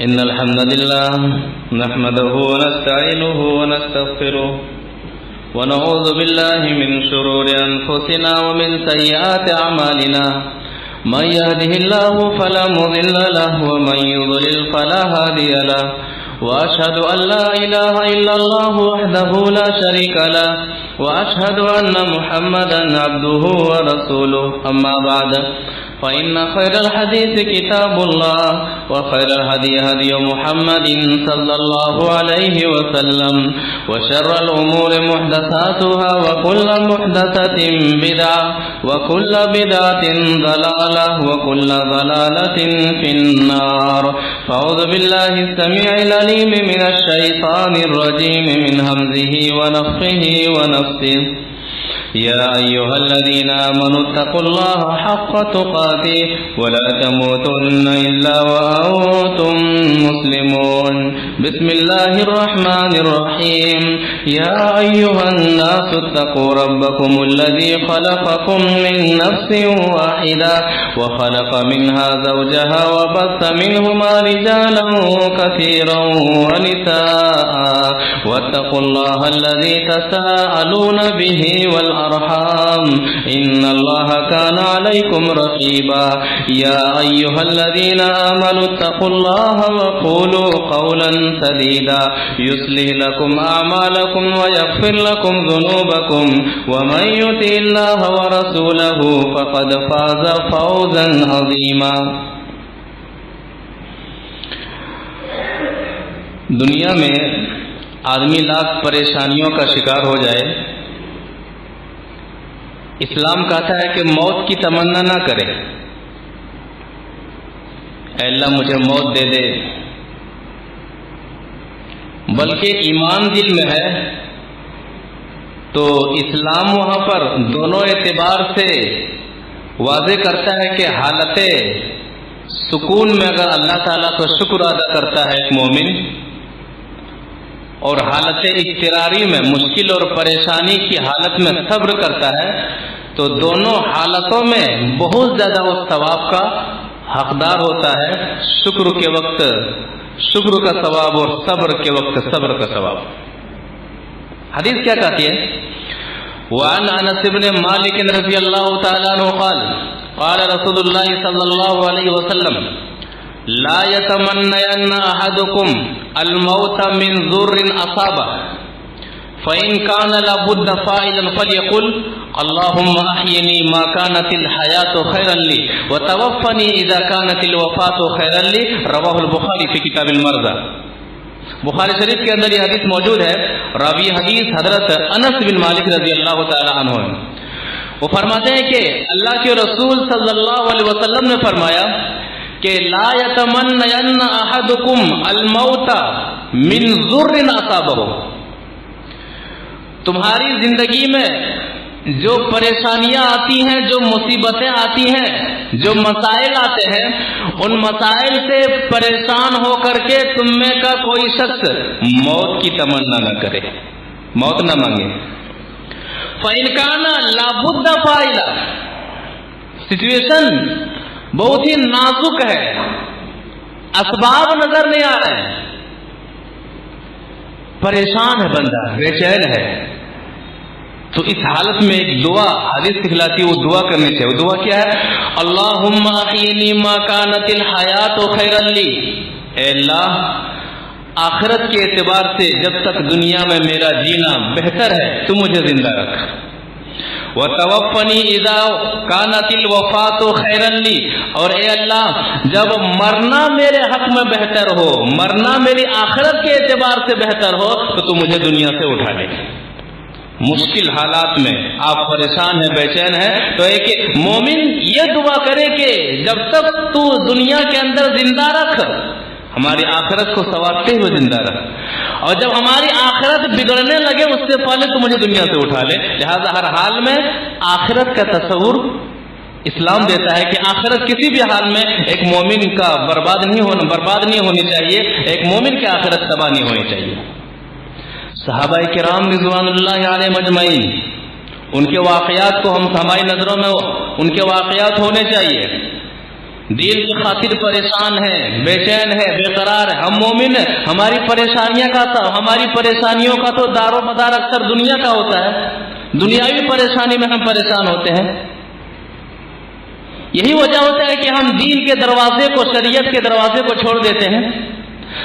إن الحمد لله نحمده ونستعينه ونستغفره ونعوذ بالله من شرور أنفسنا ومن سيئات أعمالنا من يهده الله فلا مضل له ومن يضلل فلا هادي له وأشهد أن لا إله إلا الله وحده لا شريك له وأشهد أن محمدا عبده ورسوله أما بعد فإن خير الحديث كتاب الله وخير الهدي هدي محمد صلى الله عليه وسلم وشر الأمور محدثاتها وكل محدثة بدعة وكل بدعة ضلالة وكل ضلالة في النار. فأعوذ بالله السميع العليم من الشيطان الرجيم من همزه ونفخه ونفثه. يا أيها الذين آمنوا اتقوا الله حق تقاته ولا تموتن إلا وأنتم مسلمون. بسم الله الرحمن الرحيم. يا أيها الناس اتقوا ربكم الذي خلقكم من نفس واحدة وخلق منها زوجها وبث منهما رجالا كثيرا ونساء واتقوا الله الذي تساءلون به والأرحام إن الله كان عليكم رقيبا. يا أيها الذين آمنوا اتقوا الله وقولوا قولا سديدا يصلح لكم أعمالكم ويغفر لكم ذنوبكم ومن يطع الله ورسوله فقد فاز فوزا عظيما. دنیا میں آدمی لاکھ پریشانیوں کا شکار ہو جائے، اسلام کہتا ہے کہ موت کی تمنا نہ کرے. اے اللہ مجھے موت دے دے، بلکہ ایمان دل میں ہے تو اسلام وہاں پر دونوں اعتبار سے واضح کرتا ہے کہ حالت سکون میں اگر اللہ تعالیٰ کو شکر ادا کرتا ہے ایک مومن، اور حالت اضطراری میں مشکل اور پریشانی کی حالت میں صبر کرتا ہے، تو دونوں حالتوں میں بہت زیادہ وہ ثواب کا حقدار ہوتا ہے. شکر کے وقت شکر کا ثواب اور صبر کے وقت صبر کا ثواب. حدیث کیا کہتی ہے؟ وعن انس بن مالک رضی اللہ تعالی عنہ قال قال رسول اللہ صلی اللہ علیہ وسلم لا يتمنين احدكم الموت من ضر اصابه فان كان لابد فاعلا فليقل اللهم احيني ما كانت الحياه خيرا لي وتوفني اذا كانت الوفاه خيرا لي. رواه البخاری في کتاب المرضى. بخاری شریف کے اندر یہ حدیث موجود ہے. راوی حدیث حضرت انس بن مالک رضی اللہ تعالی عنہ ہیں. وہ فرماتے ہیں کہ اللہ کے رسول صلی اللہ علیہ وسلم نے فرمایا کہ لا يتمنين احدكم الموت من ضر اصابه. تمہاری زندگی میں جو پریشانیاں آتی ہیں، جو مصیبتیں آتی ہیں، جو مسائل آتے ہیں، ان مسائل سے پریشان ہو کر کے تم میں کا کوئی شخص موت کی تمنا نہ کرے، موت نہ مانگے. فَإِنْ كَانَ لَابُدَّ فَاعِلًا. سچویشن بہت ہی نازک ہے، اسباب نظر نہیں آ رہے ہیں، پریشان ہے بندہ، بے چین ہے، تو اس حالت میں ایک دعا حدیث سکھلاتی ہے، وہ دعا کرنی چاہیے. وہ دعا کیا ہے؟ اللہم احینی ما کانت الحیات خیرا لی. اے اللہ آخرت کے اعتبار سے جب تک دنیا میں میرا جینا بہتر ہے تو مجھے زندہ رکھ. وَتَوَفَّنِي إِذَا كَانَتِ الْوَفَاةُ خَيْرًا لِّي. اور اے اللہ جب مرنا میرے حق میں بہتر ہو، مرنا میری آخرت کے اعتبار سے بہتر ہو تو تو مجھے دنیا سے اٹھا لے. مشکل حالات میں آپ پریشان ہیں، بے چین ہیں، تو ایک مومن یہ دعا کرے کہ جب تک تو دنیا کے اندر زندہ رکھ، ہماری آخرت کو سنوارتے ہوئے زندہ رکھ، اور جب ہماری آخرت بگڑنے لگے اس سے پہلے تو مجھے دنیا سے اٹھا لے. لہذا ہر حال میں آخرت کا تصور اسلام دیتا ہے کہ آخرت کسی بھی حال میں ایک مومن کا برباد نہیں ہونی چاہیے، ایک مومن کی آخرت تباہ نہیں ہونی چاہیے. صحابہ کرام رضوان اللہ علیہ مجمعین، ان کے واقعات کو ہماری نظروں میں ان کے واقعات ہونے چاہیے. دین کی خاطر پریشان ہے، بے چین ہے، بے قرار ہے. ہم مومن ہیں، ہماری پریشانیوں کا تو دار و مدار اکثر دنیا کا ہوتا ہے. دنیاوی پریشانی میں ہم پریشان ہوتے ہیں. یہی وجہ ہوتا ہے کہ ہم دین کے دروازے کو، شریعت کے دروازے کو چھوڑ دیتے ہیں.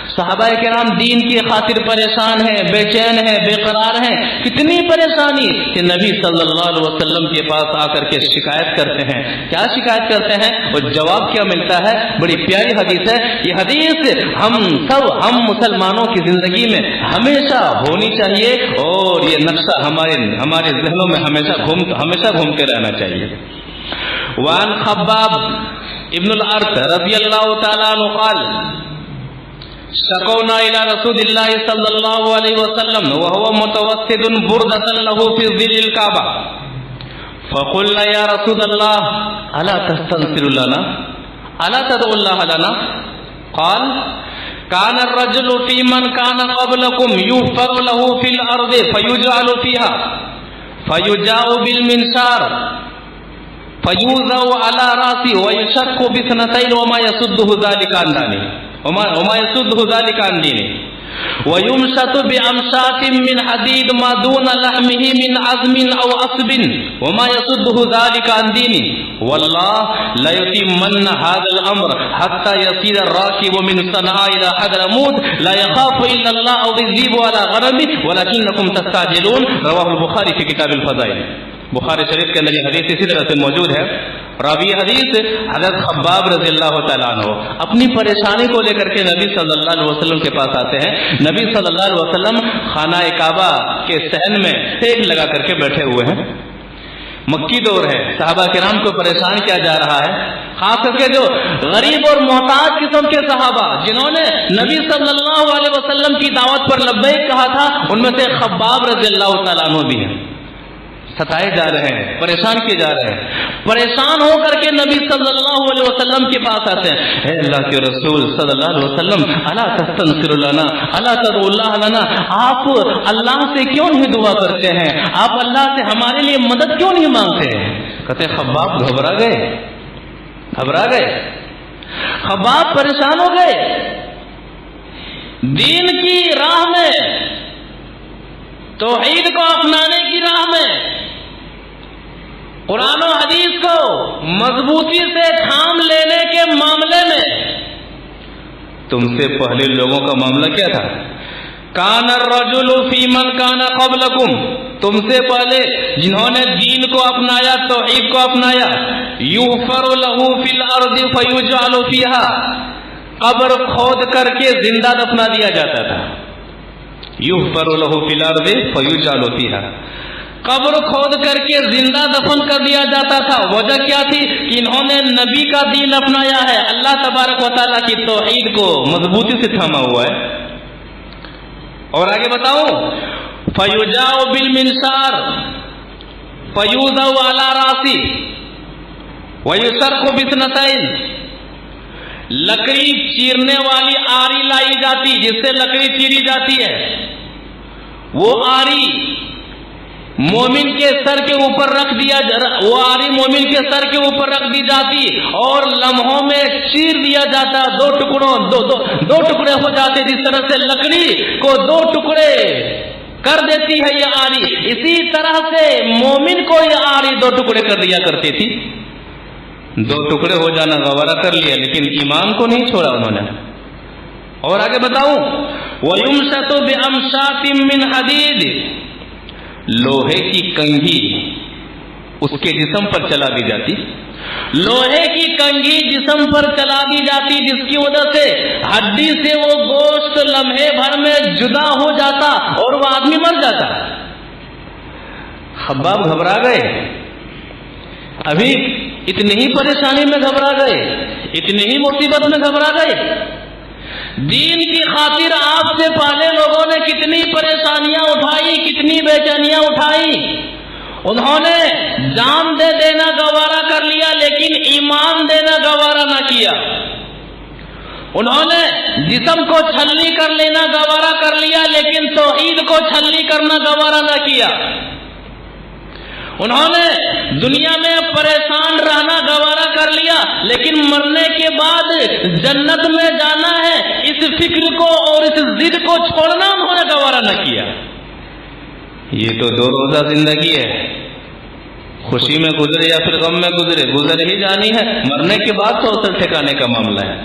صحابہ کرام دین کی خاطر پریشان ہیں، بے چین ہیں، بے قرار ہیں. کتنی پریشانی کہ نبی صلی اللہ علیہ وسلم کے پاس آ کر کے شکایت کرتے ہیں. کیا شکایت کرتے ہیں اور جواب کیا ملتا ہے؟ بڑی پیاری حدیث ہے. یہ حدیث ہم مسلمانوں کی زندگی میں ہمیشہ ہونی چاہیے اور یہ نقشہ ہمارے ذہنوں میں ہمیشہ گھومتے رہنا چاہیے. وعن خباب ابن الارت رضی اللہ تعالی عنہ قال شکونا الى رسول اللہ صلی اللہ علیہ وسلم وهو متوسد بردة له في ظل الكعبة فقلنا یا رسول اللہ الا تستنصر لنا الا تدعو الله لنا قال كان الرجل في من كان قبلكم يحفر له في الارض فيجعل فيها فيجاء بالمنشار فيوضع على راسه ويشق باثنتين وما يصده ذلك عن دينه ويمشط بأمشاط من حديد ما دون لحمه من عظم أو عصب وما يصده ذلك عن دينه والله لا يتمن هذا الأمر حتى يصير الراكب من صنعاء إلى حضرموت لا يخاف إلا الله أو الذئب على غنمه ولكنكم تستعجلون. رواه البخاري في كتاب الفضائل. بخاری شریف کے اندر یہ حدیث اسی طرح سے موجود ہے. راوی حدیث حضرت خباب رضی اللہ تعالیٰ عنہ اپنی پریشانی کو لے کر کے نبی صلی اللہ علیہ وسلم کے پاس آتے ہیں. نبی صلی اللہ علیہ وسلم خانہ کعبہ کے صحن میں ٹیک لگا کر کے بیٹھے ہوئے ہیں. مکی دور ہے، صحابہ کرام کو پریشان کیا جا رہا ہے. خاص کر کے جو غریب اور محتاج قسم کے صحابہ جنہوں نے نبی صلی اللہ علیہ وسلم کی دعوت پر لبیک کہا تھا، ان میں سے خباب رضی اللہ تعالیٰ عنہ بھی ہیں. ستائے جا رہے ہیں، پریشان کیے جا رہے ہیں. پریشان ہو کر کے نبی صلی اللہ علیہ وسلم کے پاس آتے ہیں. اے اللہ کے رسول صلی اللہ علیہ وسلم الا تستنصر لنا الا تدعو الله لنا، آپ اللہ سے کیوں نہیں دعا کرتے ہیں؟ آپ اللہ سے ہمارے لیے مدد کیوں نہیں مانگتے ہیں؟ کہتے خباب گھبرا گئے. خباب پریشان ہو گئے. دین کی راہ میں، توحید کو اپنانے کی راہ میں، قرآن و حدیث کو مضبوطی سے تھام لینے کے معاملے میں تم سے پہلے لوگوں کا معاملہ کیا تھا؟ کان الرجل فی من کان قبلکم، تم سے پہلے جنہوں نے دین کو اپنایا، توحید کو اپنایا، یحفر له فی الارض فیجعل فیہا، قبر کھود کر کے زندہ دفنا دیا جاتا تھا. یحفر له فی الارض فیجعل فیہا، قبر کھود کر کے زندہ دفن کر دیا جاتا تھا. وجہ کیا تھی؟ کہ انہوں نے نبی کا دین اپنایا ہے، اللہ تبارک و تعالیٰ کی توحید کو مضبوطی سے تھاما ہوا ہے. اور آگے بتاؤں، فیجاء بالمنشار فیوضع علی راسہ ویصرخ باثنتین، لکڑی چیرنے والی آری لائی جاتی جس سے لکڑی چیری جاتی ہے. وہ آری مومن کے سر کے اوپر رکھ دیا، وہ آری مومن کے سر کے اوپر رکھ دی جاتی اور لمحوں میں چیر دیا جاتا. دو ٹکڑے ہو جاتے. جس طرح سے لکڑی کو دو ٹکڑے کر دیتی ہے یہ آری، اسی طرح سے مومن کو یہ آری دو ٹکڑے کر دیا کرتی تھی. دو ٹکڑے ہو جانا گوارا کر لیا، لیکن ایمان کو نہیں چھوڑا انہوں نے. اور آگے بتاؤں، وَيُمْشَطُ بِأَمْشَاطٍ مِّنْ حَدِيدٍ، لوہے کی کنگھی اس کے جسم پر چلا دی جاتی. لوہے کی کنگھی جسم پر چلا دی جاتی، جس کی وجہ سے ہڈی سے وہ گوشت لمحے بھر میں جدا ہو جاتا اور وہ آدمی مر جاتا. خباب گھبرا گئے. ابھی اتنی ہی پریشانی میں گھبرا گئے، اتنی ہی مصیبت میں گھبرا گئے. دین کی خاطر آپ سے پہلے لوگوں نے کتنی پریشانیاں اٹھائی، کتنی بے چینیاں اٹھائی. انہوں نے جان دے دینا گوارا کر لیا لیکن ایمان دینا گوارا نہ کیا. انہوں نے جسم کو چھلنی کر لینا گوارا کر لیا لیکن توحید کو چھلنی کرنا گوارا نہ کیا. انہوں نے دنیا میں پریشان رہنا گوارا کر لیا، لیکن مرنے کے بعد جنت میں جانا ہے، اس فکر کو اور اس ضد کو چھوڑنا انہوں نے گوارا نہ کیا۔ یہ تو 2 روزہ زندگی ہے، خوشی میں گزرے یا پھر غم میں گزر ہی جانی ہے، مرنے کے بعد تو اصل ٹھکانے کا معاملہ ہے۔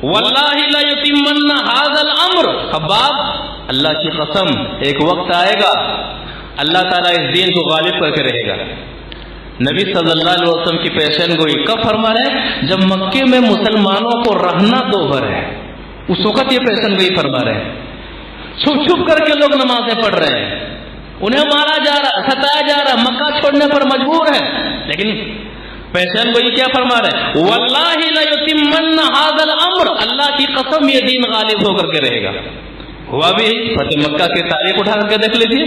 واللہ لا یتمن ھذا الامر، خباب اللہ کی قسم ایک وقت آئے گا اللہ تعالیٰ اس دین کو غالب کر کے رہے گا۔ نبی صلی اللہ علیہ وسلم کی پیشن گوئی کب فرما رہے ہیں؟ جب مکے میں مسلمانوں کو رہنا دوبھر ہے، اس وقت یہ پیشن گوئی فرما رہے ہیں۔ چھپ چھپ کر کے لوگ نمازیں پڑھ رہے ہیں، انہیں مارا جا رہا، ستایا جا رہا، مکہ چھوڑنے پر مجبور ہے، لیکن پیشن گوئی کیا فرما رہے ہیں؟ واللہ لا یتمن ھذا الامر، اللہ کی قسم یہ دین غالب ہو کر کے رہے گا۔ ہوا بھی فتح مکہ کی تاریخ اٹھا کر کے دیکھ لیجیے،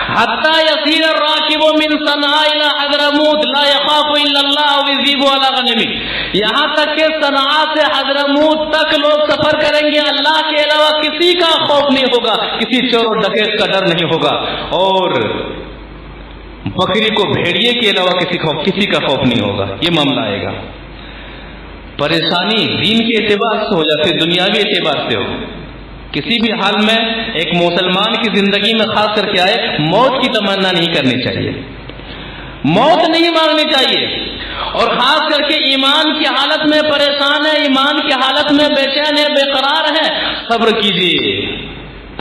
حتی یسیر الراکب من صنعاء الى حضرموت لا یخاف الا اللہ ویذیب علی غنمہ، یہاں تک کہ صنعاء سے حضرموت تک لوگ سفر کریں گے، اللہ کے علاوہ کسی کا خوف نہیں ہوگا، کسی چور و ڈکیت کا ڈر نہیں ہوگا، اور بکری کو بھیڑیے کے علاوہ کسی کا خوف نہیں ہوگا۔ یہ معاملہ آئے گا۔ پریشانی دین کے اعتبار سے ہو جاتی، دنیاوی اعتبار سے ہو، کسی بھی حال میں ایک مسلمان کی زندگی میں خاص کر کے آئے، موت کی تمنا نہیں کرنی چاہیے، موت نہیں مانگنی چاہیے، اور خاص کر کے ایمان کی حالت میں پریشان ہے، ایمان کی حالت میں بے چین ہے، بے قرار ہے، صبر کیجیے،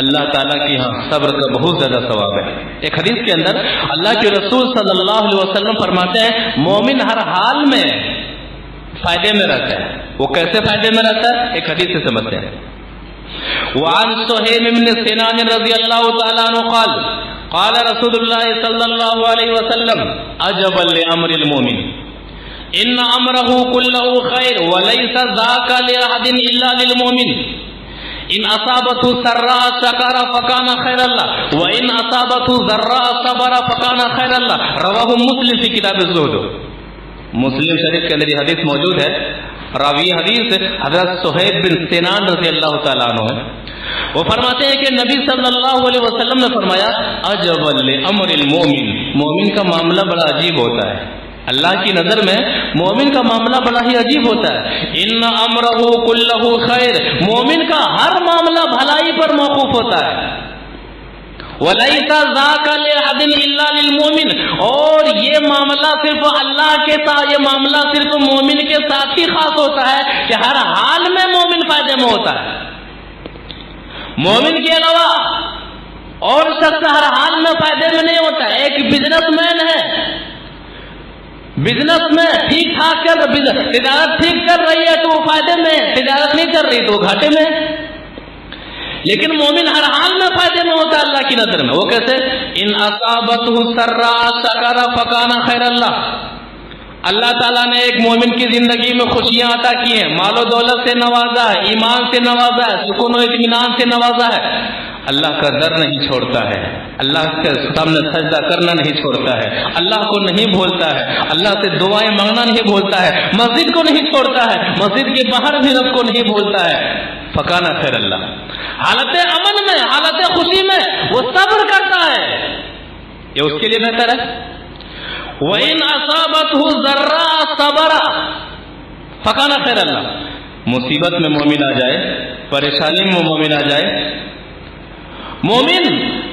اللہ تعالیٰ کی ہاں صبر کا بہت زیادہ ثواب ہے۔ ایک حدیث کے اندر اللہ کے رسول صلی اللہ علیہ وسلم فرماتے ہیں مومن ہر حال میں فائدے میں رہتا ہے۔ وہ کیسے فائدے میں رہتا ہے؟ ایک حدیث سے سمجھتے ہیں۔ وعن سہیم بن سنان رضی اللہ تعالیٰ عنہ قال قال رسول اللہ صلی اللہ علیہ وسلم عجبا لامر المومن ان امرہ کلہ خیر وليس ذاک لأحد الا للمومن ان اصابته سراء شکر فکان خیر اللہ وان اصابته ضراء صبر فکان خیر اللہ، رواہ مسلم فی کتاب الزہد۔ مسلم شریف کے اندر یہ حدیث موجود ہے، راوی حدیث حضرت سہیب بن سنان رضی اللہ تعالیٰ عنہ ہے۔ وہ فرماتے ہیں کہ نبی صلی اللہ علیہ وسلم نے فرمایا عجب لامر المومن، مومن کا معاملہ بڑا عجیب ہوتا ہے، اللہ کی نظر میں مومن کا معاملہ بڑا ہی عجیب ہوتا ہے۔ ان امرہ کلہ خیر، مومن کا ہر معاملہ بھلائی پر موقوف ہوتا ہے۔ وَلَيْسَ ذَاكَ لِأَحَدٍ إِلَّا لِلْمُؤْمِنِ، اور یہ معاملہ صرف اللہ کے ساتھ، یہ معاملہ صرف مومن کے ساتھ ہی خاص ہوتا ہے کہ ہر حال میں مومن فائدے میں ہوتا ہے۔ مومن کے علاوہ اور شخص ہر حال میں فائدے میں نہیں ہوتا ہے۔ ایک بزنس مین ہے، بزنس میں ٹھیک ٹھاک چل رہا، تجارت ٹھیک چل رہی ہے تو وہ فائدے میں، تجارت نہیں چل رہی تو وہ گھاٹے میں، لیکن مومن ہر حال میں فائدے میں ہوتا ہے اللہ کی نظر میں۔ وہ کیسے؟ ان اصابته سراء شکر فکان خیر اللہ، اللہ تعالیٰ نے ایک مومن کی زندگی میں خوشیاں عطا کی ہیں، مال و دولت سے نوازا ہے، ایمان سے نوازا ہے، سکون و اطمینان سے نوازا ہے، اللہ کا در نہیں چھوڑتا ہے، اللہ کے سامنے سجدہ کرنا نہیں چھوڑتا ہے، اللہ کو نہیں بھولتا ہے، اللہ سے دعائیں مانگنا نہیں بھولتا ہے، مسجد کو نہیں چھوڑتا ہے، مسجد کے باہر بھی رب کو نہیں بھولتا ہے، فکانا خیر اللہ، حالت امن میں، حالت خوشی میں وہ صبر کرتا ہے، یہ اس کے لیے بہتر ہے۔ وَإِنْ أَصَابَتْهُ ضَرَّاء صَبَرَ فَكَانَ خَيْرًا لَهُ، مصیبت میں مومن آ جائے، پریشانی میں مومن آ جائے، مومن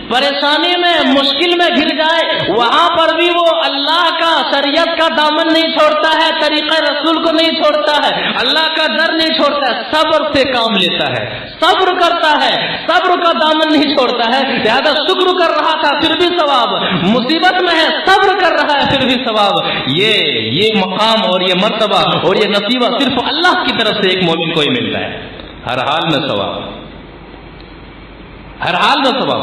پریشانی میں، مشکل میں گر جائے، وہاں پر بھی وہ اللہ کا، شریعت کا دامن نہیں چھوڑتا ہے، طریقہ رسول کو نہیں چھوڑتا ہے، اللہ کا ڈر نہیں چھوڑتا ہے، صبر سے کام لیتا ہے، صبر کرتا ہے، صبر کا دامن نہیں چھوڑتا ہے، لہذا شکر کر رہا تھا پھر بھی ثواب، مصیبت میں ہے صبر کر رہا ہے پھر بھی ثواب۔ یہ مقام اور یہ مرتبہ اور یہ نصیبہ صرف اللہ کی طرف سے ایک مومن کو ہی ملتا ہے، ہر حال میں ثواب، ہر حال میں ثواب۔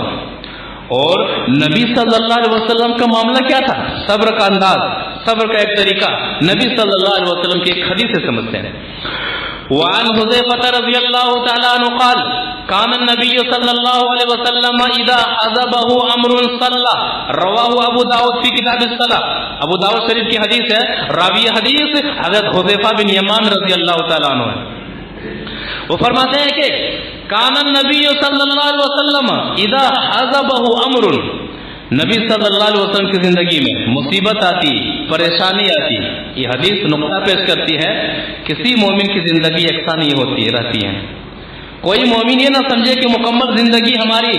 اور نبی صلی اللہ علیہ وسلم کا معاملہ کیا تھا؟ صبر کا انداز، صبر کا ایک طریقہ نبی صلی اللہ علیہ وسلم کی ایک حدیث سے سمجھتے ہیں۔ وعن حذیفہ رضی اللہ تعالی عنہ قال کان النبی صلی اللہ علیہ وسلم اذا حضبه امر صلى، رواہ ابو داؤد فی کتاب الصلاۃ، ابو داؤد شریف کی حدیث ہے، راوی حدیث حضرت حذیفہ بن یمان رضی اللہ تعالی عنہ ہے۔ وہ فرماتے ہیں کہ کان النبی صلی اللہ علیہ وسلم اذا حضبه امر، نبی صلی اللہ علیہ وسلم کی زندگی میں مصیبت آتی، پریشانی آتی، یہ حدیث نقطہ پیش کرتی ہے کسی مومن کی زندگی یکساں نہیں ہوتی رہتی ہے. کوئی مومن یہ نہ سمجھے کہ مکمل زندگی ہماری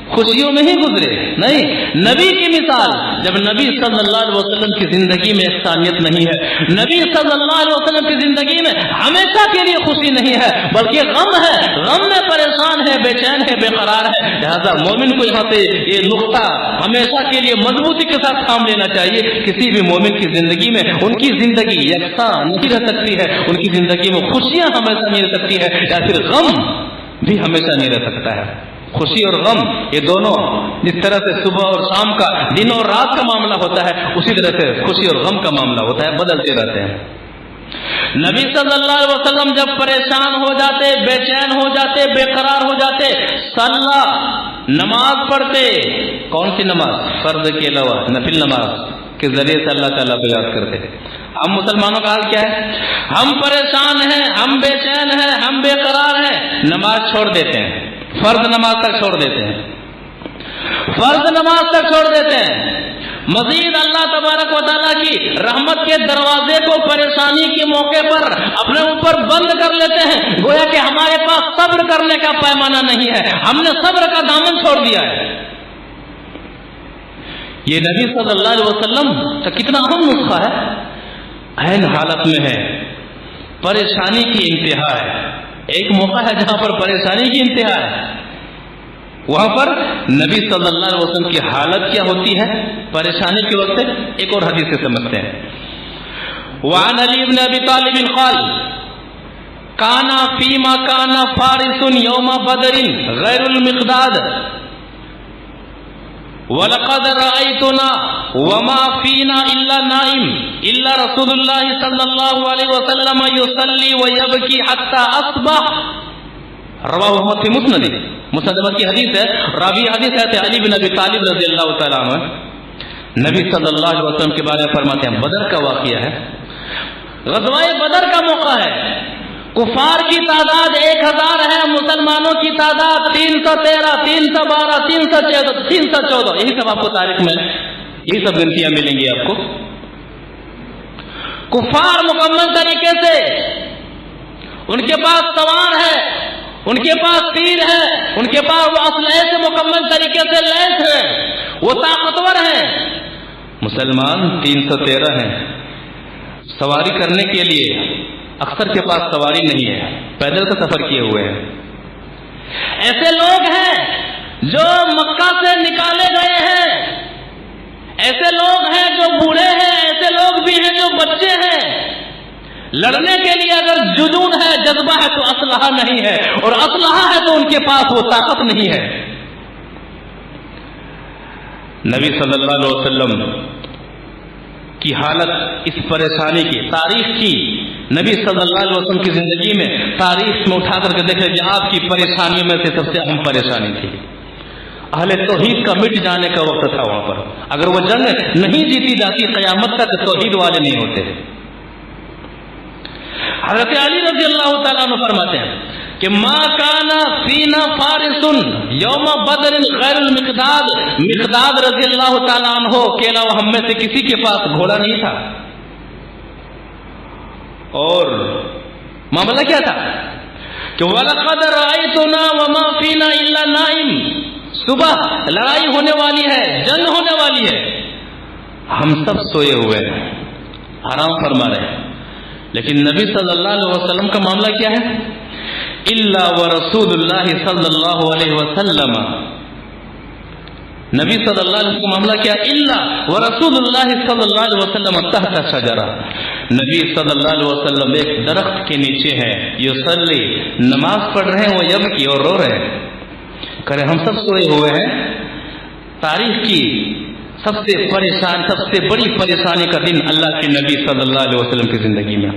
خوشیوں میں ہی گزرے، نہیں. نبی کی مثال، جب نبی صلی اللہ علیہ وسلم کی زندگی میں یکسانیت نہیں ہے، نبی صلی اللہ علیہ وسلم کی زندگی میں ہمیشہ کے لیے خوشی نہیں ہے بلکہ غم ہے، غم میں پریشان ہے، بے چین ہے، بے قرار ہے. لہذا مومن کو یہاں سے یہ نقطہ ہمیشہ کے لیے مضبوطی کے ساتھ تھام لینا چاہیے. کسی بھی مومن کی زندگی میں ان کی زندگی یکساں نہیں رہ سکتی ہے، ان کی زندگی میں خوشیاں ہمیشہ نہیں رہ سکتی ہے، یا پھر غم بھی ہمیشہ نہیں رہ سکتا ہے. خوشی اور غم یہ دونوں جس طرح سے صبح اور شام کا، دن اور رات کا معاملہ ہوتا ہے، اسی طرح سے خوشی اور غم کا معاملہ ہوتا ہے، بدلتے رہتے ہیں. نبی صلی اللہ علیہ وسلم جب پریشان ہو جاتے، بے چین ہو جاتے، بے قرار ہو جاتے، نماز پڑھتے. کون سی نماز؟ فرض کے علاوہ نفل نماز کے ذریعے سے اللہ تعالیٰ کو یاد کرتے. ہم مسلمانوں کا حال کیا ہے؟ ہم پریشان ہیں، ہم بے چین ہیں، ہم بے قرار ہیں، نماز چھوڑ دیتے ہیں، فرض نماز تک چھوڑ دیتے ہیں، فرض نماز تک چھوڑ دیتے ہیں. مزید اللہ تبارک و تعالیٰ کی رحمت کے دروازے کو پریشانی کے موقع پر اپنے اوپر بند کر لیتے ہیں، گویا کہ ہمارے پاس صبر کرنے کا پیمانہ نہیں ہے، ہم نے صبر کا دامن چھوڑ دیا ہے. یہ نبی صلی اللہ علیہ وسلم کا کتنا اہم نسخہ ہے. عین حالت میں ہے، پریشانی کی انتہا ہے. ایک موقع ہے جہاں پر پریشانی کی انتہا ہے، وہاں پر نبی صلی اللہ علیہ وسلم کی حالت کیا ہوتی ہے پریشانی کے وقت. ایک اور حدیث سے سمجھتے ہیں. وعن علی بن ابی طالب قال کانا فیما کانا فارس یوم بدر غیر المقداد وَلَقَدْ رَأَيْتُنَا وَمَا فِينَا إِلَّا نَائِمٌ إِلَّا رَسُولُ اللَّهِ صَلَّى اللَّهُ عَلَيْهِ وَسَلَّمَ يُصَلِّي وَيَبْكِي حَتَّى أَصْبَحَ. رواہ احمد فی مسند، مسند احمد کی حدیث ہے. راوی حدیث ہے علی بن ابی طالب رضی اللہ تعالیٰ عنہ. نبی صلی اللہ علیہ وسلم کے بارے میں فرماتے ہیں بدر کا واقعہ ہے، غزوہ بدر کا موقع ہے. کفار کی تعداد 1000 ہے، مسلمانوں کی تعداد 313 312 314 یہی سب آپ کو تاریخ میں یہی سب گنتیاں ملیں گی آپ کو. کفار مکمل طریقے سے ان کے پاس سوار ہے، ان کے پاس تیر ہے، ان کے پاس وہ اسلحے سے مکمل طریقے سے لیس ہے، وہ طاقتور ہیں. مسلمان 313 ہیں. سواری کرنے کے لیے اکثر کے پاس سواری نہیں ہے، پیدل کا سفر کیے ہوئے ہیں. ایسے لوگ ہیں جو مکہ سے نکالے گئے ہیں، ایسے لوگ ہیں جو بوڑھے ہیں، ایسے لوگ بھی ہیں جو بچے ہیں. لڑنے کے لیے اگر جنون ہے، جذبہ ہے، تو اسلحہ نہیں ہے، اور اسلحہ ہے تو ان کے پاس وہ طاقت نہیں ہے. نبی صلی اللہ علیہ وسلم کی حالت اس پریشانی کی، تاریخ کی، نبی صلی اللہ علیہ وسلم کی زندگی میں تاریخ میں اٹھا کر کے دیکھیں کہ آپ کی پریشانیوں میں سے سب سے اہم پریشانی تھی اہل توحید کا مٹ جانے کا وقت تھا. وہاں پر اگر وہ جنگ نہیں جیتی جاتی قیامت تک توحید والے نہیں ہوتے. حضرت علی رضی اللہ تعالیٰ عنہ فرماتے ہیں کہ ما کانا فینا فارس یوم بدر غیر المقداد. مقداد رضی اللہ تعالیٰ عنہ کے علاوہ ہم میں سے کسی کے پاس گھوڑا نہیں تھا. اور معاملہ کیا تھا کہ وَلَقَدْ رَأَيْتُنَا وَمَا فِينَا إِلَّا نَائِمٌ. صبح لڑائی ہونے والی ہے، جنگ ہونے والی ہے، ہم سب سوئے ہوئے ہیں، آرام فرما رہے ہیں. لیکن نبی صلی اللہ علیہ وسلم کا معاملہ کیا ہے؟ الا ورسول اللہ صلی اللہ علیہ وسلم. نبی صلی اللہ علیہ وسلم کا معاملہ کیا؟ الا ورسول اللہ صلی اللہ علیہ وسلم تحت شجرہ. نبی صلی اللہ علیہ وسلم ایک درخت کے نیچے ہیں، یصلی نماز پڑھ رہے ہیں، وہ یبکی اور رو رہے ہیں. کرے ہم سب سوئے ہوئے ہیں. تاریخ کی سب سے بڑی پریشانی کا دن اللہ کے نبی صلی اللہ علیہ وسلم کی زندگی میں.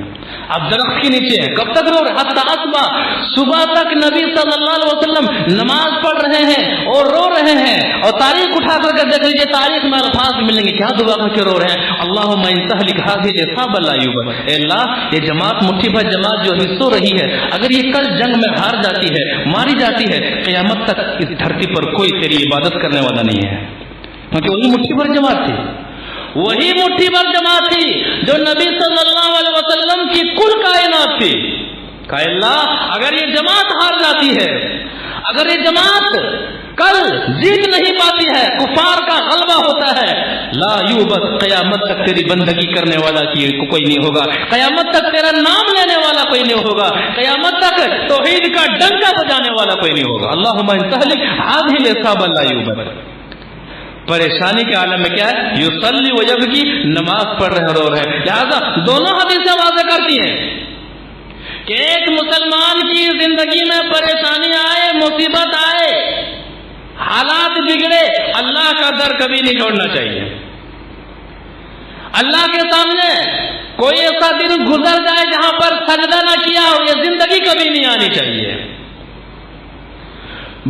اب درخت کے نیچے ہیں، کب تک رو رہے؟ حتی اصبح، صبح تک نبی صلی اللہ علیہ وسلم نماز پڑھ رہے ہیں اور رو رہے ہیں. اور تاریخ اٹھا کر کے دیکھ لیجیے، تاریخ میں الفاظ ملیں گے، کیا دعا کر کے رو رہے ہیں؟ اللہم ان تہلک ہذہ العصابۃ لا یغفر. اے اللہ یہ جماعت، مٹھی بھر جماعت جو سو رہی ہے، اگر یہ کل جنگ میں ہار جاتی ہے، ماری جاتی ہے، قیامت تک اس دھرتی پر کوئی تیری عبادت کرنے والا نہیں ہے. کیونکہ وہی مٹھی بھر جماعت تھی، وہی مٹھی بھر جماعت تھی جو نبی صلی اللہ علیہ وسلم کی کل کائنات تھی. کہ اللہ اگر یہ جماعت ہار جاتی ہے، اگر یہ جماعت کل جیت نہیں پاتی ہے، کفار کا غلبہ ہوتا ہے، لا یوبس، قیامت تک تیری بندگی کرنے والا کوئی نہیں ہوگا، قیامت تک تیرا نام لینے والا کوئی نہیں ہوگا، قیامت تک توحید کا ڈنکا بجانے والا کوئی نہیں ہوگا. اللہم ان تہلک هذه الاصحاب لا یوبس. پریشانی کے عالم میں کیا ہے؟ یصلی ویبکی، نماز پڑھ رہے رو رہے. لہذا دونوں حدیثیں واضح کرتی ہیں کہ ایک مسلمان کی زندگی میں پریشانی آئے، مصیبت آئے، حالات بگڑے، اللہ کا در کبھی نہیں چھوڑنا چاہیے. اللہ کے سامنے کوئی ایسا دن گزر جائے جہاں پر سجدہ نہ کیا ہو، یہ زندگی کبھی نہیں آنی چاہیے.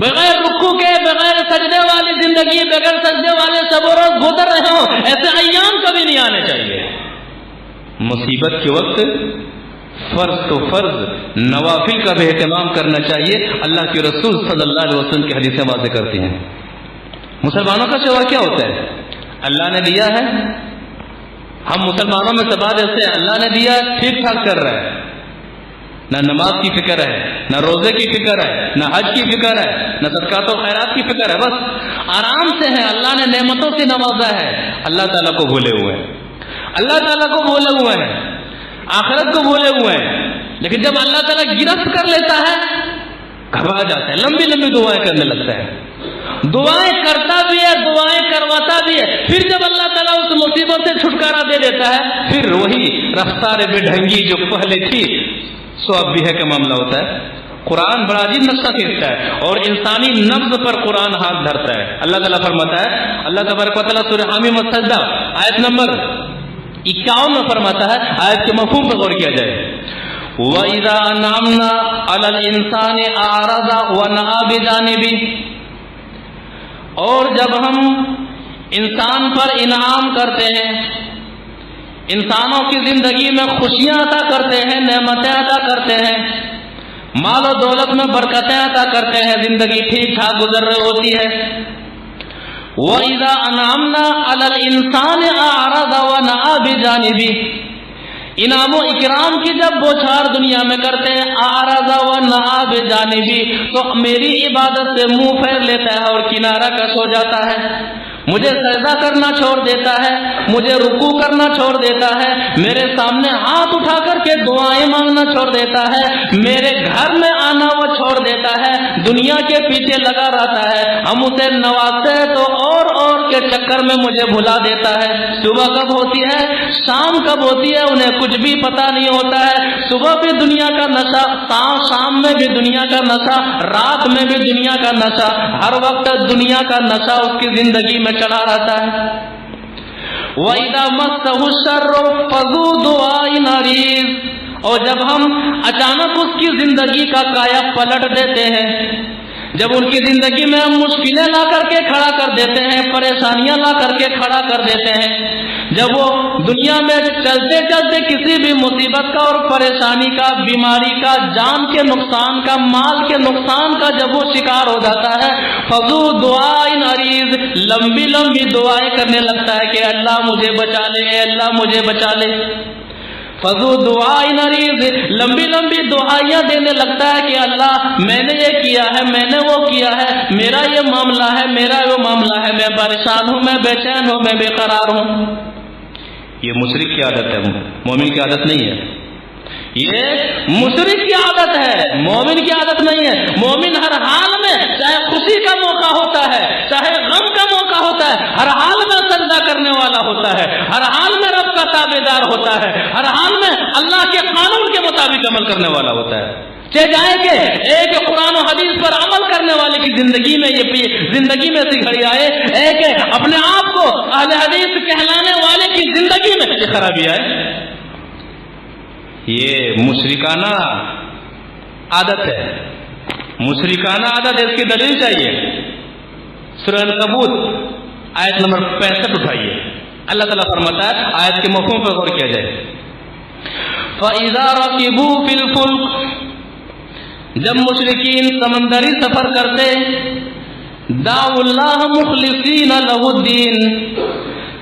بغیر رکوع کے، بغیر سجدے والی زندگی، بغیر سجدے والے سب روز گزر رہے ہوں، ایسے ایام کبھی نہیں آنے چاہیے. مصیبت کے وقت فرض تو فرض، نوافل کا بھی اہتمام کرنا چاہیے. اللہ کے رسول صلی اللہ علیہ وسلم کی حدیثیں واضح کرتی ہیں. مسلمانوں کا شعور کیا ہوتا ہے؟ اللہ نے دیا ہے، ہم مسلمانوں میں سب ایسے ہیں، اللہ نے دیا ہے، ٹھیک ٹھاک کر رہا ہے. نہ نماز کی فکر ہے، نہ روزے کی فکر ہے، نہ حج کی فکر ہے، نہ صدقات و خیرات کی فکر ہے، بس آرام سے ہے. اللہ نے نعمتوں سے نوازا ہے، اللہ تعالیٰ کو بھولے ہوئے ہیں، اللہ تعالیٰ کو بھولے ہوئے ہیں، آخرت کو بھولے ہوئے ہیں. لیکن جب اللہ تعالیٰ گرفت کر لیتا ہے، گھبرا جاتا ہے، لمبی لمبی دعائیں کرنے لگتا ہے، دعائیں کرتا بھی ہے، دعائیں کرواتا بھی ہے. پھر جب اللہ تعالیٰ اس مصیبت سے چھٹکارا دے دیتا ہے، پھر وہی رفتار بے ڈھنگی جو پہلے تھی سو اب بھی ہے کا معاملہ ہوتا ہے. قرآن بڑا عجیب نقشہ کھینچتا ہے اور انسانی نبض پر قرآن ہاتھ دھرتا ہے. اللہ تعالیٰ فرماتا ہے، اللہ تبارک و تعالیٰ سورہ حامیم السجدہ آیت نمبر 51 میں فرماتا ہے، آیت کے مفہوم پر غور کیا جائے. وَإِذَا أَنْعَمْنَا عَلَى الْإِنسَانِ أَعْرَضَ وَنَأَىٰ بِجَانِبِهِ، اور جب ہم انسان پر انعام کرتے ہیں، انسانوں کی زندگی میں خوشیاں عطا کرتے ہیں، نعمتیں عطا کرتے ہیں، مال و دولت میں برکتیں عطا کرتے ہیں، زندگی ٹھیک ٹھاک گزر رہی ہوتی ہے. وَإِذَا أَنْعَمْنَا عَلَى الْإِنسَانِ أَعْرَضَ وَنَأَىٰ بِجَانِبِهِ، انعام و اکرام کی جب بوچھار دنیا میں کرتے ہیں، اعرض ونأىٰ بجانبی، تو میری عبادت سے منہ پھیر لیتا ہے اور کنارہ کش ہو جاتا ہے، مجھے سجدہ کرنا چھوڑ دیتا ہے، مجھے رکوع کرنا چھوڑ دیتا ہے، میرے سامنے ہاتھ اٹھا کر کے دعائیں مانگنا چھوڑ دیتا ہے، میرے گھر میں آنا وہ چھوڑ دیتا ہے، دنیا کے پیچھے لگا رہتا ہے. ہم اسے نوازتے ہیں تو اور کے چکر میں مجھے بھلا دیتا ہے. صبح کب ہوتی ہے، شام کب ہوتی ہے، انہیں کچھ بھی پتا نہیں ہوتا ہے. صبح بھی دنیا کا نشہ، شام میں بھی دنیا کا نشہ، رات میں بھی دنیا کا نشہ، ہر وقت دنیا کا نشہ اس کی زندگی میں چڑھا رہتا ہے. وَإِذَا مَسَّهُ الشَّرُّ فَذُو دُعَاءٍ عَرِيضٍ، اور جب ہم اچانک اس کی زندگی کا کایا پلٹ دیتے ہیں، جب ان کی زندگی میں ہم مشکلیں لا کر کے کھڑا کر دیتے ہیں، پریشانیاں لا کر کے کھڑا کر دیتے ہیں، جب وہ دنیا میں چلتے چلتے کسی بھی مصیبت کا اور پریشانی کا، بیماری کا، جان کے نقصان کا، مال کے نقصان کا جب وہ شکار ہو جاتا ہے، فضو دعائن عریض، لمبی لمبی دعائیں کرنے لگتا ہے کہ اللہ مجھے بچا لے، اے اللہ مجھے بچا لے. فضو دعائن عریض، لمبی لمبی دعائیاں دینے لگتا ہے کہ اللہ میں نے یہ کیا ہے، میں نے وہ کیا ہے، میرا یہ معاملہ ہے، میرا وہ معاملہ ہے، میں پریشان ہوں، میں بے چین ہوں، میں بے قرار ہوں. یہ مشرک کی عادت ہے، مومن کی عادت نہیں ہے. یہ مشرک کی عادت ہے، مومن کی عادت نہیں ہے. مومن ہر حال میں، چاہے خوشی کا موقع ہوتا ہے، چاہے غم کا موقع ہوتا ہے، ہر حال میں سجدہ کرنے والا ہوتا ہے، ہر حال میں رب کا تابعدار ہوتا ہے، ہر حال میں اللہ کے قانون کے مطابق عمل کرنے والا ہوتا ہے. چاہے کہ ایک قرآن و حدیث پر عمل کرنے والے کی زندگی میں یہ زندگی میں سے گھڑی آئے، ایک اپنے آپ کو اہل حدیث کہلانے والے کی زندگی میں یہ خرابی آئے. یہ مشرکانہ عادت ہے، مشرکانہ عادت ہے. اس کی دلیل چاہیے. سورہ العنکبوت آیت نمبر 65 اٹھائیے. اللہ تعالیٰ فرماتا ہے، آیت کے مفہوم پر غور کیا جائے. فَإِذَا رَكِبُوا فِي الْفُلْكِ، جب مشرکین سمندری سفر کرتے، دعوا اللہ مخلصین لہ الدین،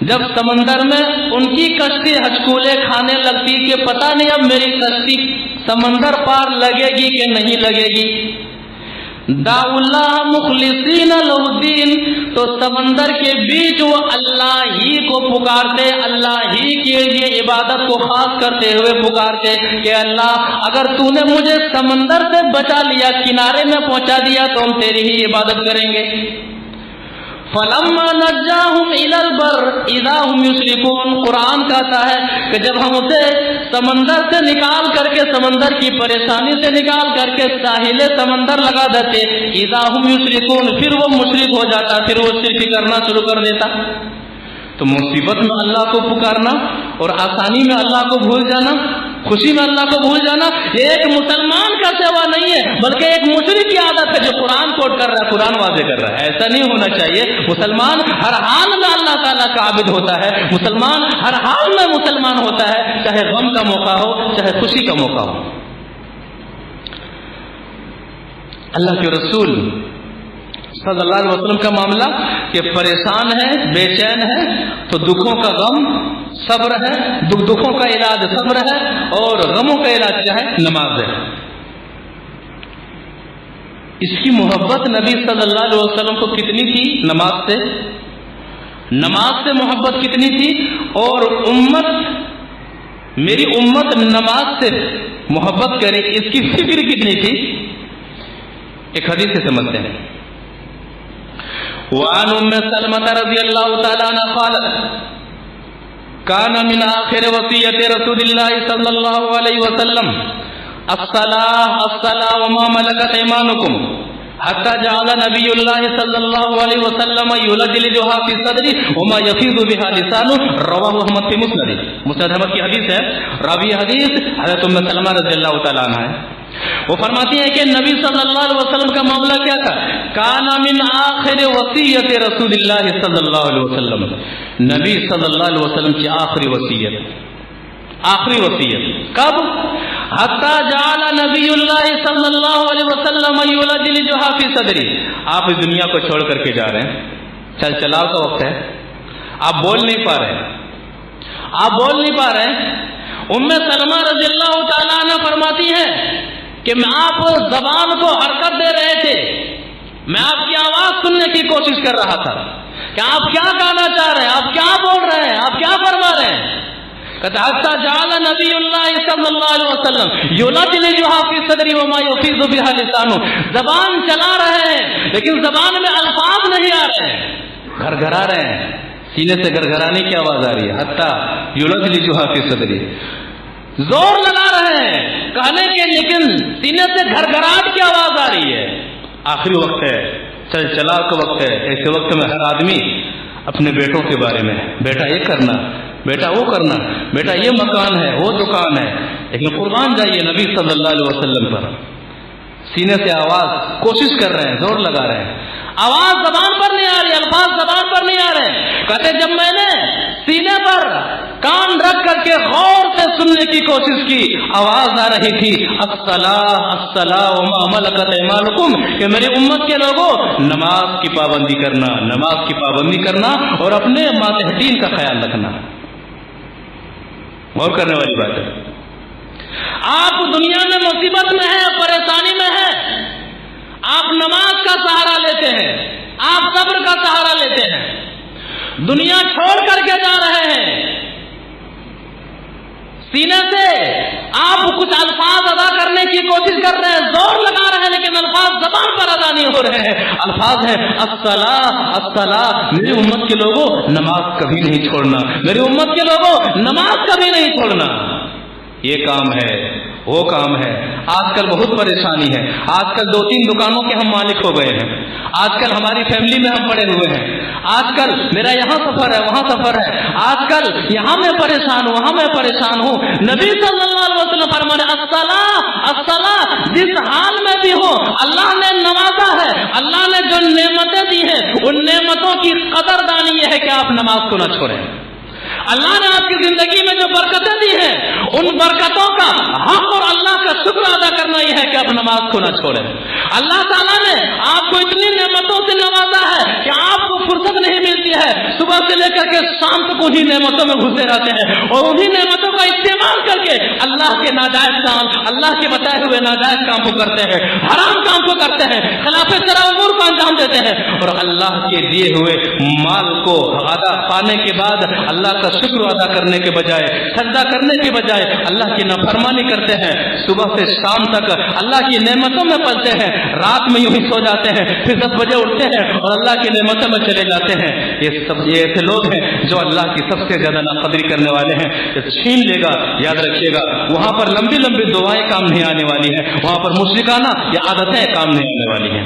جب سمندر میں ان کی کشتی ہچکولے کھانے لگتی کہ پتہ نہیں اب میری کشتی سمندر پار لگے گی کہ نہیں لگے گی، دعوا اللہ مخلصین لہ الدین، تو سمندر کے بیچ وہ اللہ ہی کو پکارتے، اللہ ہی کے لیے عبادت کو خاص کرتے ہوئے پکارتے کہ اللہ اگر تو نے مجھے سمندر سے بچا لیا، کنارے میں پہنچا دیا، تو ہم تیری ہی عبادت کریں گے۔ فلما نجاہم الی البر اذا ہم یشرکون، قرآن کہتا ہے کہ جب ہم اسے سمندر سے نکال کر کے، سمندر کی پریشانی سے نکال کر کے ساحل سمندر لگا دیتے، اذا ہم یشرکون، پھر وہ مشرک ہو جاتا، پھر وہ شرک کرنا شروع کر دیتا۔ تو مصیبت میں اللہ کو پکارنا اور آسانی میں اللہ کو بھول جانا، خوشی میں اللہ کو بھول جانا، یہ ایک مسلمان کا سیوا نہیں ہے، بلکہ ایک مشرک کی عادت ہے جو قرآن کوٹ کر رہا ہے، قرآن واضح کر رہا ہے۔ ایسا نہیں ہونا چاہیے۔ مسلمان ہر حال میں اللہ تعالیٰ کا عابد ہوتا ہے، مسلمان ہر حال میں مسلمان ہوتا ہے، چاہے غم کا موقع ہو چاہے خوشی کا موقع ہو۔ اللہ کے رسول صلی اللہ علیہ وسلم کا معاملہ کہ پریشان ہے، بے چین ہے، تو دکھوں کا غم صبر ہے، دکھوں کا علاج صبر ہے، اور غموں کا علاج کیا ہے؟ نماز ہے۔ اس کی محبت نبی صلی اللہ علیہ وسلم کو کتنی تھی؟ نماز سے محبت کتنی تھی، اور میری امت نماز سے محبت کرے اس کی فکر کتنی تھی؟ ایک حدیث سے سمجھتے ہیں۔ وعن ام سلمة رضی اللہ تعالی عنہ قالت كان من آخر وصیت رسول اللہ صلی اللہ علیہ وسلم الصلاة وما ملكت ايمانكم حتى جعل نبی اللہ صلی اللہ علیہ وسلم يلجلجها في صدره وما يفيض بها لسانه، رواہ احمد في مسند احمد کی حدیث ہے۔ راوی حدیث حضرت ام سلمہ رضی اللہ تعالی عنہ ہے۔ وہ فرماتی ہیں کہ نبی صلی اللہ علیہ وسلم کا معاملہ کیا تھا؟ کان من آخر وصیت رسول اللہ صلی اللہ علیہ وسلم، نبی صلی اللہ علیہ وسلم کی آخری وصیت کب؟ حتی جعل نبی اللہ صلی اللہ علیہ وسلم یلجلجها فی صدری، آپ اس دنیا کو چھوڑ کر کے جا رہے ہیں، چلاؤ کا وقت ہے، آپ بول نہیں پا رہے ہیں۔ ام سلمہ رضی اللہ تعالیٰ عنہ فرماتی ہیں کہ میں آپ زبان کو حرکت دے رہے تھے، میں آپ کی آواز سننے کی کوشش کر رہا تھا کہ آپ کیا کہنا چاہ رہے ہیں، آپ کیا بول رہے ہیں، آپ کیا فرما رہے ہیں۔ کہتا حتی جعل نبی اللہ صلی اللہ علیہ وسلم یلجلجها فی صدری وما یفیض بها لسانه، زبان چلا رہے ہیں لیکن زبان میں الفاظ نہیں آ رہے ہیں، گھرگھرا رہے ہیں، سینے سے گھرگھرانے کی آواز آ رہی ہے۔ حتی یلجلجها فی صدری، زور لگا رہے ہیں کہنے کے لیکن سینے سے گھرگھراہٹ کی آواز آ رہی ہے۔ آخری وقت ہے، چلا کا وقت ہے، ایسے وقت میں ہر آدمی اپنے بیٹوں کے بارے میں، بیٹا یہ کرنا، بیٹا وہ کرنا، بیٹا یہ مکان ہے وہ دکان ہے، لیکن قربان جائیے نبی صلی اللہ علیہ وسلم پر، سینے سے آواز کوشش کر رہے ہیں، زور لگا رہے ہیں، آواز زبان پر نہیں آ رہی، الفاظ زبان پر نہیں آ رہے۔ کہتے جب میں نے سینے پر کان رکھ کر کے غور سے سننے کی کوشش کی، آواز آ رہی تھی الصلاۃ وما ملکت ایمانکم، کہ میری امت کے لوگوں نماز کی پابندی کرنا اور اپنے ماتحتین کا خیال رکھنا۔ غور کرنے والی بات ہے۔ آپ دنیا میں مصیبت میں ہیں، پریشانی میں ہیں، آپ نماز کا سہارا لیتے ہیں، آپ صبر کا سہارا لیتے ہیں، دنیا چھوڑ کر کے جا رہے ہیں، سینے سے آپ کچھ الفاظ ادا کرنے کی کوشش کر رہے ہیں، زور لگا رہے ہیں، لیکن الفاظ زبان پر ادا نہیں ہو رہے ہیں۔ الفاظ ہیں الصلاۃ، میری امت کے لوگوں نماز کبھی نہیں چھوڑنا، میری امت کے لوگوں نماز کبھی نہیں چھوڑنا۔ یہ کام ہے، وہ کام ہے۔ آج کل بہت پریشانی ہے، آج کل 2-3 دکانوں کے ہم مالک ہو گئے ہیں، آج کل ہماری فیملی میں ہم پڑے ہوئے ہیں، آج کل میرا یہاں سفر ہے وہاں سفر ہے، آج کل یہاں میں پریشان ہوں وہاں میں پریشان ہوں۔ نبی صلی اللہ علیہ وسلم فرمانے الصلاۃ، جس حال میں بھی ہو اللہ نے نوازا ہے، اللہ نے جو نعمتیں دی ہیں ان نعمتوں کی قدردانی یہ ہے کہ آپ نماز کو نہ چھوڑیں۔ اللہ نے آپ کی زندگی میں جو برکتیں دی ہیں ان برکتوں کا حق اور اللہ کا شکر ادا کرنا یہ ہے کہ آپ نماز کو نہ چھوڑیں۔ اللہ تعالیٰ نے آپ کو اتنی نعمتوں سے نوازا ہے کہ آپ کو فرصت نہیں ملتی ہے، صبح سے لے کر کے شام تک انہی نعمتوں میں گھسے رہتے ہیں اور انہی نعمتوں کا استعمال کر کے اللہ کے ناجائز کام، اللہ کے بتائے ہوئے ناجائز کام کو کرتے ہیں، حرام کام کو کرتے ہیں، خلاف شرع امور کو انجام دیتے ہیں، اور اللہ کے دیے ہوئے مال کو آدھا پانے کے بعد اللہ کا شکر ادا کرنے کے بجائے، سجدہ کرنے کے بجائے اللہ کی نافرمانی کرتے ہیں، صبح سے شام تک اللہ کی نعمتوں میں پلتے ہیں، رات میں یوں ہی سو جاتے ہیں، پھر 10 بجے اٹھتے ہیں اور اللہ کی نعمتوں میں چلے جاتے ہیں۔ یہ ایسے لوگ ہیں جو اللہ کی سب سے زیادہ ناقدری کرنے والے ہیں۔ چھین لے گا، یاد رکھیے گا، وہاں پر لمبی لمبی دعائیں کام نہیں آنے والی ہیں، وہاں پر مشرکانہ یا عادتیں کام نہیں آنے والی ہیں۔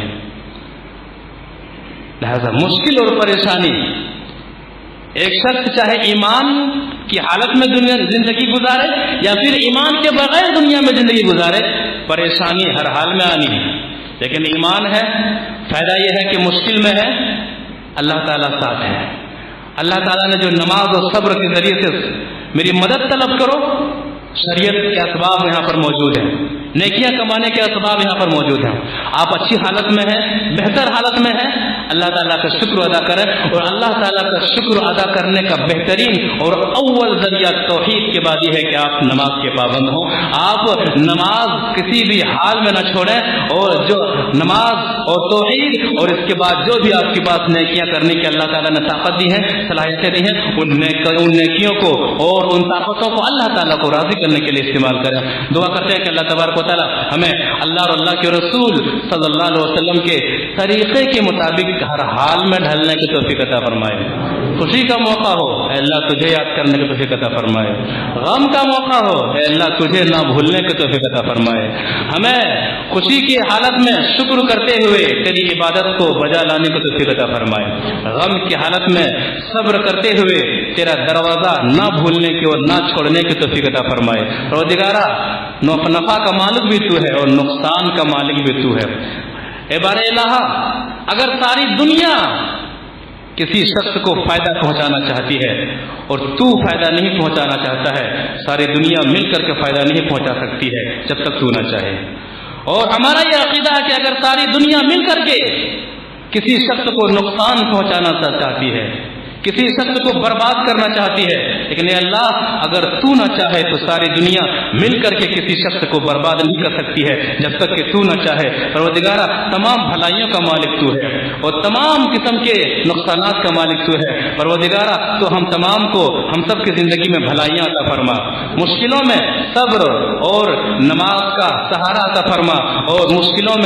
لہذا مشکل اور پریشانی ایک شخص چاہے ایمان کی حالت میں دنیا زندگی گزارے یا پھر ایمان کے بغیر دنیا میں زندگی گزارے، پریشانی ہر حال میں آنی ہے، لیکن ایمان ہے، فائدہ یہ ہے کہ مشکل میں ہے اللہ تعالیٰ ساتھ ہے۔ اللہ تعالیٰ نے جو نماز اور صبر کے ذریعے سے میری مدد طلب کرو، شریعت کے اسباب یہاں پر موجود ہیں، نیکیاں کمانے کے اسباب یہاں پر موجود ہیں۔ آپ اچھی حالت میں ہیں، بہتر حالت میں ہیں، اللہ تعالیٰ کا شکر ادا کریں، اور اللہ تعالیٰ کا شکر ادا کرنے کا بہترین اور اول ذریعہ توحید کے بعد یہ ہے کہ آپ نماز کے پابند ہوں۔ آپ نماز کسی بھی حال میں نہ چھوڑیں، اور جو نماز اور توحید اور اس کے بعد جو بھی آپ کے پاس نیکیاں کرنے کی اللہ تعالیٰ نے طاقت دی ہیں، صلاحیتیں دی ہیں، ان نیکیوں کو اور ان طاقتوں کو اللہ تعالیٰ کو راضی کرنے کے لیے استعمال کریں۔ دعا کرتے ہیں کہ اللہ تبارک و تعالیٰ ہمیں اللہ اور اللہ کے رسول صلی اللہ علیہ وسلم کے طریقے کے مطابق ہر حال میں ڈھلنے کی توفیق عطا فرمائے۔ خوشی کا موقع ہو، اے اللہ تجھے یاد کرنے کی توفیق عطا فرمائے۔ غم کا موقع ہو، اے اللہ تجھے نہ بھولنے کی توفیق عطا فرمائے۔ ہمیں خوشی کی حالت میں شکر کرتے ہوئے تیری عبادت کو بجا لانے کی توفیق عطا فرمائے۔ غم کی حالت میں صبر کرتے ہوئے تیرا دروازہ نہ بھولنے کی اور نہ چھوڑنے کی توفیق عطا فرمائے۔ پروردگارا، نفع کا مالک بھی تو ہے اور نقصان کا مالک بھی تو ہے۔ اے بار الہ، اگر ساری دنیا کسی شخص کو فائدہ پہنچانا چاہتی ہے اور تو فائدہ نہیں پہنچانا چاہتا ہے، ساری دنیا مل کر کے فائدہ نہیں پہنچا سکتی ہے جب تک تو نہ چاہے۔ اور ہمارا یہ عقیدہ ہے کہ اگر ساری دنیا مل کر کے کسی شخص کو نقصان پہنچانا چاہتی ہے، کسی شخص کو برباد کرنا چاہتی ہے، لیکن اے اللہ اگر تو نہ چاہے تو ساری دنیا مل کر کے کسی شخص کو برباد نہیں کر سکتی ہے جب تک کہ تو نہ چاہے۔ پروردگارا، تمام بھلائیوں کا مالک تو ہے اور تمام قسم کے نقصانات کا مالک تو ہے۔ پروردگارا، تو ہم تمام کو، ہم سب کی زندگی میں بھلائیاں عطا فرما، مشکلوں میں صبر اور نماز کا سہارا عطا فرما، اور مشکلوں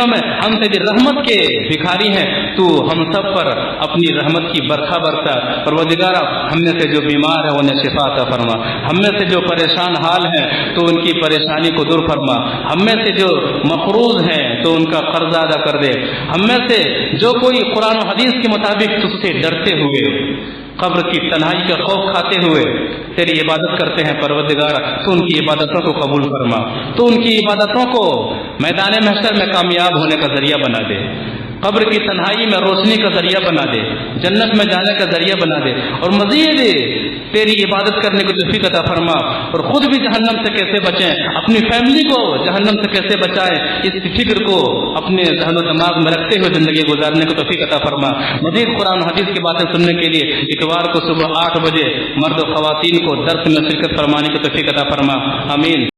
میں ہم تیری رحمت کے بھکاری ہیں، تو ہم سب پر اپنی رحمت کی برکھا برسا۔ پروردگارا، ہم میں سے جو بیمار ہے انہیں شفا عطا فرما، ہم میں سے جو پریشان حال ہیں تو ان کی پریشانی کو دور فرما، ہم میں سے جو مقروض ہیں تو ان کا قرض ادا کر دے، ہم میں سے جو کوئی قرآن و حدیث کے مطابق تجھ سے ڈرتے ہوئے، قبر کی تنہائی کا خوف کھاتے ہوئے تیری عبادت کرتے ہیں، پروردگار تو ان کی عبادتوں کو قبول فرما، تو ان کی عبادتوں کو میدان محشر میں کامیاب ہونے کا ذریعہ بنا دے، قبر کی تنہائی میں روشنی کا ذریعہ بنا دے، جنت میں جانے کا ذریعہ بنا دے، اور مزید تیری عبادت کرنے کو توفیق عطا فرما، اور خود بھی جہنم سے کیسے بچیں، اپنی فیملی کو جہنم سے کیسے بچائیں، اس فکر کو اپنے ذہن و دماغ میں رکھتے ہوئے زندگی گزارنے کو توفیق عطا فرما۔ مزید قرآن و حدیث کی باتیں سننے کے لیے اتوار کو صبح 8 بجے مرد و خواتین کو درس میں شرکت فرمانے کو توفیق عطا فرما۔ آمین۔